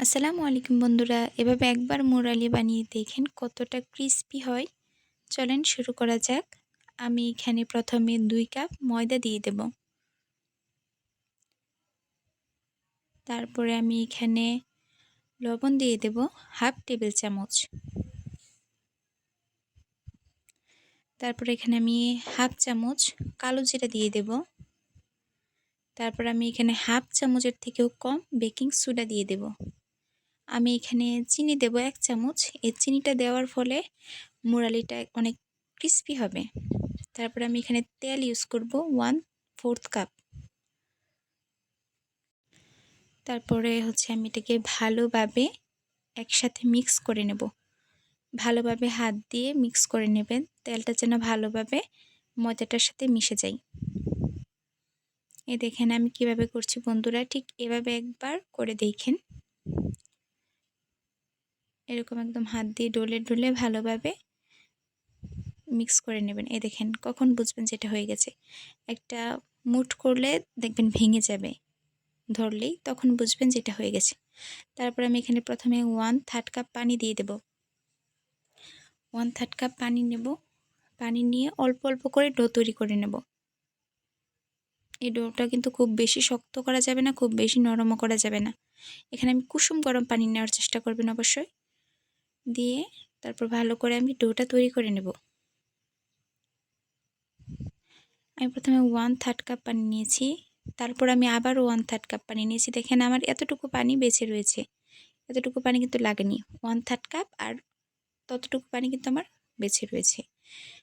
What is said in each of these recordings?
আসসালামু আলাইকুম বন্ধুরা, এভাবে একবার মুরালি বানিয়ে দেখেন কতটা ক্রিস্পি হয়। চলেন শুরু করা যাক। আমি এখানে প্রথমে 2 কাপ ময়দা দিয়ে দেব। তারপরে আমি এখানে লবণ দিয়ে দেব হাফ টেবিল চামচ। তারপরে এখানে আমি হাফ চামচ কালো জিরা দিয়ে দেব। তারপর আমি এখানে হাফ চামচের থেকেও কম বেকিং সোডা দিয়ে দেব। আমি এখানে চিনি দেব 1 চামচ। এই চিনিটা দেওয়ার ফলে মুরালিটা অনেক ক্রিস্পি হবে। তারপরে আমি এখানে তেল ইউজ করব 1/4 কাপ। তারপরে আমি এটাকে ভালোভাবে একসাথে মিক্স করে নেব। ভালোভাবে হাত দিয়ে মিক্স করে নেবেন, তেলটা যেন ভালোভাবে ময়দাটার সাথে মিশে যায়। এই দেখেন আমি কিভাবে করছি বন্ধুরা, ঠিক এভাবে একবার করে দেখেন। এরকম একদম হাত দিয়ে ডলে ডলে ভালোভাবে মিক্স করে নেবেন। এই দেখেন কখন বুঝবেন যেটা হয়ে গেছে। একটা মুঠ করলে দেখবেন ভেঙে যাবে, ধরলেই তখন বুঝবেন যেটা হয়ে গেছে। তারপর আমি এখানে প্রথমে 1/3 কাপ পানি দিয়ে দেব। 1/3 কাপ পানি নেব। পানি নিয়ে অল্প অল্প করে ডো তৈরি করে নেব। এই ডোটা কিন্তু খুব বেশি শক্ত করা যাবে না, খুব বেশি নরমও করা যাবে না। এখানে আমি কুসুম গরম পানি নেওয়ার চেষ্টা করবেন অবশ্যই। দিয়ে তারপর ভালো করে আমি ডোটা তৈরি করে নেব। আমি প্রথমে 1/3 কাপ পানি নিয়েছি। তারপর আমি আবারও 1/3 কাপ পানি নিয়েছি। দেখেন আমার এতটুকু পানি বেঁচে রয়েছে। এতটুকু পানি কিন্তু লাগেনি। 1/3 কাপ আর ততটুকু পানি কিন্তু আমার বেঁচে রয়েছে।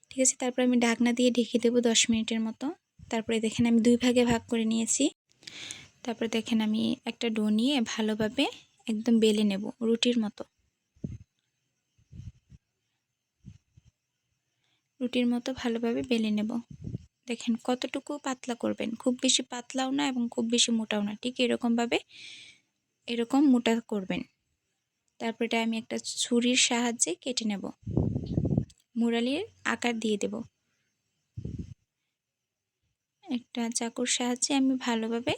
ঠিক আছে, তারপর আমি ঢাকনা দিয়ে ঢেকে দেবো 10 মিনিটের মতো। তারপরে দেখেন আমি 2 ভাগে ভাগ করে নিয়েছি। তারপরে দেখেন আমি একটা ডো নিয়ে ভালোভাবে একদম বেলে নেব রুটির মতো। রুটির মতো ভালোভাবে বেলে নেব। দেখেন কতটুকু পাতলা করবেন, খুব বেশি পাতলাও না এবং খুব বেশি মোটাও না, ঠিক এরকমভাবে এরকম মোটা করবেন। তারপর এটা আমি একটা ছুরির সাহায্যে কেটে নেব। মুরালির আকার দিয়ে দেব। একটা চাকুর সাহায্যে আমি ভালোভাবে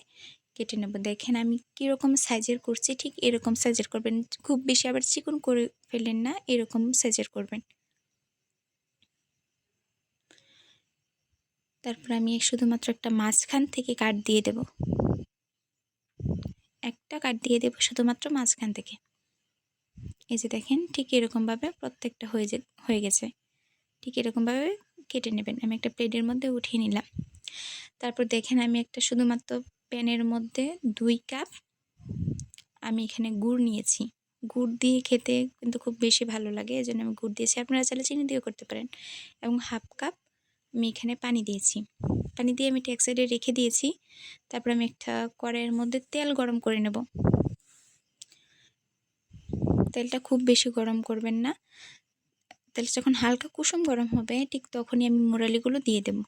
কেটে নেব। দেখেন আমি কীরকম সাইজের করছি, ঠিক এরকম সাইজের করবেন। খুব বেশি আবার চিকন করে ফেললেন না, এরকম সাইজের করবেন। তারপর আমি শুধুমাত্র একটা মাঝখান থেকে কাট দিয়ে দেব। একটা কাট দিয়ে দেব শুধুমাত্র মাঝখান থেকে। এই যে দেখেন ঠিক এরকমভাবে প্রত্যেকটা হয়ে গেছে। ঠিক এরকমভাবে কেটে নেবেন। আমি একটা প্লেটের মধ্যে উঠিয়ে নিলাম। তারপর দেখেন আমি একটা শুধুমাত্র প্যানের মধ্যে 2 কাপ আমি এখানে গুড় নিয়েছি। গুড় দিয়ে খেতে কিন্তু খুব বেশি ভালো লাগে, এজন্য আমি গুড় দিয়েছি। আপনারা চাইলে চিনি দিয়েও করতে পারেন। এবং হাফ কাপ আমি এখানে পানি দিয়েছি। পানি দিয়ে আমি এক সাইডে রেখে দিয়েছি। তারপর আমি একটা কড়াইয়ের মধ্যে তেল গরম করে নেব। তেলটা খুব বেশি গরম করবেন না। তেলটা যখন হালকা কুসুম গরম হবে ঠিক তখনই আমি মুরালিগুলো দিয়ে দেব।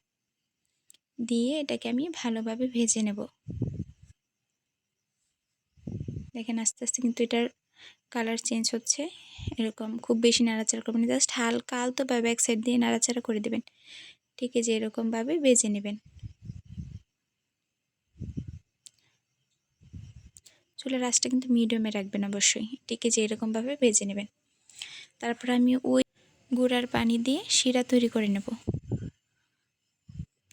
দিয়ে এটাকে আমি ভালোভাবে ভেজে নেব। দেখেন আস্তে আস্তে কিন্তু এটার কালার চেঞ্জ হচ্ছে। এরকম খুব বেশি নাড়াচাড়া করবেন না, জাস্ট হালকা আলতোভাবে এক সাইড দিয়ে নাড়াচাড়া করে দেবেন। ঠিক আছে, এরকমভাবে ভেজে নেবেন। চুলার আঁচটা কিন্তু মিডিয়ামে রাখবেন অবশ্যই। ঠিক আছে, এরকমভাবে ভেজে নেবেন। তারপর আমি ওই গুড় আর পানি দিয়ে শিরা তৈরি করে নেব।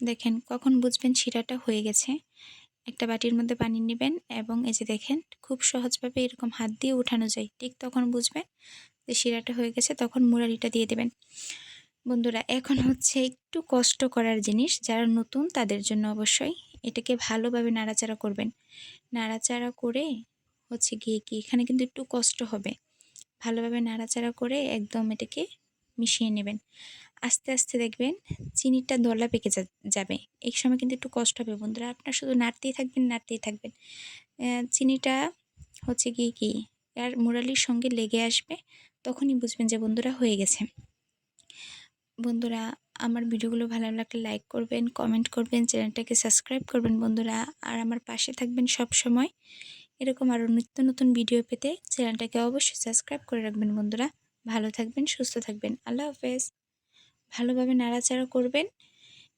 দেখেন কখন বুঝবেন শিরাটা হয়ে গেছে। একটা বাটির মধ্যে পানি নেবেন এবং এই যে দেখেন খুব সহজভাবে এরকম হাত দিয়ে উঠানো যায়, ঠিক তখন বুঝবেন যে শিরাটা হয়ে গেছে। তখন মুরালিটা দিয়ে দেবেন। বন্ধুরা এখন একটু কষ্ট করার জিনিস, যারা নতুন তাদের জন্য অবশ্যই এটাকে ভালোভাবে নাড়াচাড়া করবেন। নাড়াচাড়া করে গিয়ে কি এখানে কিন্তু একটু কষ্ট হবে। ভালোভাবে নাড়াচাড়া করে একদম এটাকে মিশিয়ে নেবেন। আস্তে আস্তে দেখবেন চিনিটা দলা পেকে যাবে। এই সময় কিন্তু একটু কষ্ট হবে বন্ধুরা, আপনারা শুধু নাড়তেই থাকবেন নাড়তেই থাকবেন। চিনিটা গিয়ে কি আর মুরালির সঙ্গে লেগে আসবে, তখনই বুঝবেন যে বন্ধুরা হয়ে গেছে। বন্ধুরা আমার ভিডিওগুলো ভালো লাগলে লাইক করবেন, কমেন্ট করবেন, চ্যানেলটাকে সাবস্ক্রাইব করবেন বন্ধুরা। আর আমার পাশে থাকবেন সব সময়। এরকম আরও নিত্য নতুন ভিডিও পেতে চ্যানেলটাকে অবশ্যই সাবস্ক্রাইব করে রাখবেন বন্ধুরা। ভালো থাকবেন, সুস্থ থাকবেন। আল্লাহ হাফেজ। ভালোভাবে নাড়াচাড়া করবেন।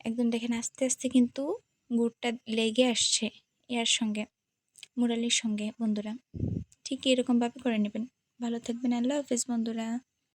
একদম দেখেন আস্তে আস্তে কিন্তু গুড়টা লেগে আসছে এর সঙ্গে, মুরালির সঙ্গে বন্ধুরা। ঠিক এরকমভাবে করে নেবেন। ভালো থাকবেন। আল্লাহ হাফেজ বন্ধুরা।